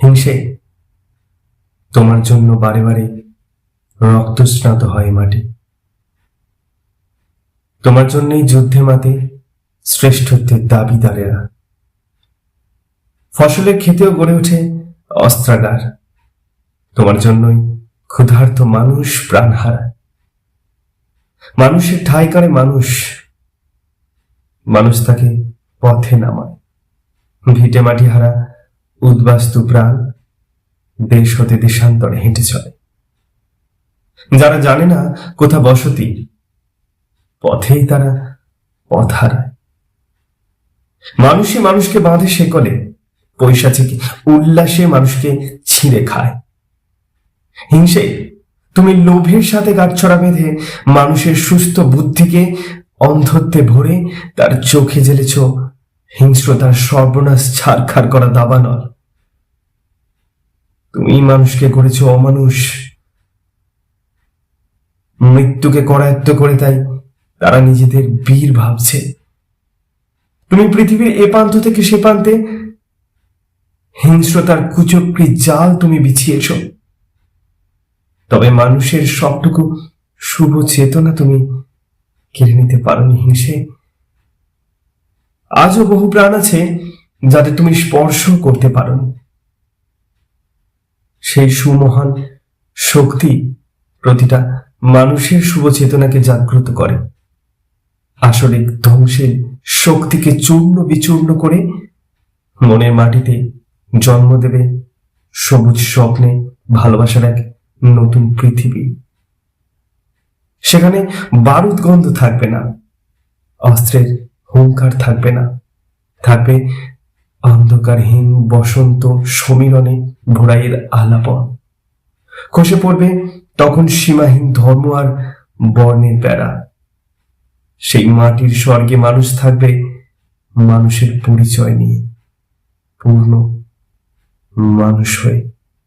হিংসে তোমার জন্য বারে বারে রক্তস্নাত হয় মাটি। তোমার জন্যই যুদ্ধে মাতে শ্রেষ্ঠত্বের দাবিদারেরা। ফসলের ক্ষেতেও গড়ে ওঠে অস্ত্রাগার। তোমার জন্যই ক্ষুধার্ত মানুষ প্রাণ হারায়। মানুষের ঠাঁই করে মানুষ, মানুষ তাকে পথে নামায়। ভিটে মাটি হারা উদ্বাস্তু প্রাণ দেশ হতে দেশান্তরে হেঁটে চলে। যারা জানে না কোথা বসতি, পথেই তারা পথ হারায়। মানুষই মানুষকে বাঁধে শেকলে, পৈশাচিক উল্লাসে মানুষকে ছিঁড়ে খায়। হিংসে তুমি লোভের সাথে গাঁটছড়া বেঁধে মানুষের সুস্থ বুদ্ধিকে অন্ধত্বে ভরে তার চোখে জ্বেলেছ হিংস্রতার সর্বনাশ ছারখার করা দাবানল। তুমি মানুষকে করেছ অমানুষ, মৃত্যুকে করায়ত্ত করে, তাই তারা নিজেদের বীর ভাবছে। তুমি পৃথিবীর এ প্রান্ত থেকে সে প্রান্তে হিংস্রতার কুচক্রী জাল তুমি বিছিয়েছ, তবে মানুষের সবটুকু শুভ চেতনা তুমি কেড়ে নিতে পারোনি হিংসে। আজও বহু প্রাণ আছে যাদের তুমি স্পর্শ করতে পারোনি। সেই সুমহান শক্তি প্রতিটা মানুষের শুভ চেতনাকে জাগ্রত করে, আসলে ধ্বংসের শক্তিকে চূর্ণ বিচূর্ণ করে মনের মাটিতে জন্ম দেবে সবুজ স্বপ্নে ভালোবাসার এক নতুন পৃথিবী। সেখানে বারুদ গন্ধ থাকবে না, অস্ত্রের হুঙ্কার থাকবে না, থাকবে অন্ধকারহীন বসন্ত সমীরণে ভোরাইয়ের আলাপন। খসে পড়বে তখন সীমাহীন ধর্ম আর বর্ণের বেড়া। সেই মাটির স্বর্গে মানুষ থাকবে মানুষের পরিচয় নিয়ে, পূর্ণ মানুষ হয়ে।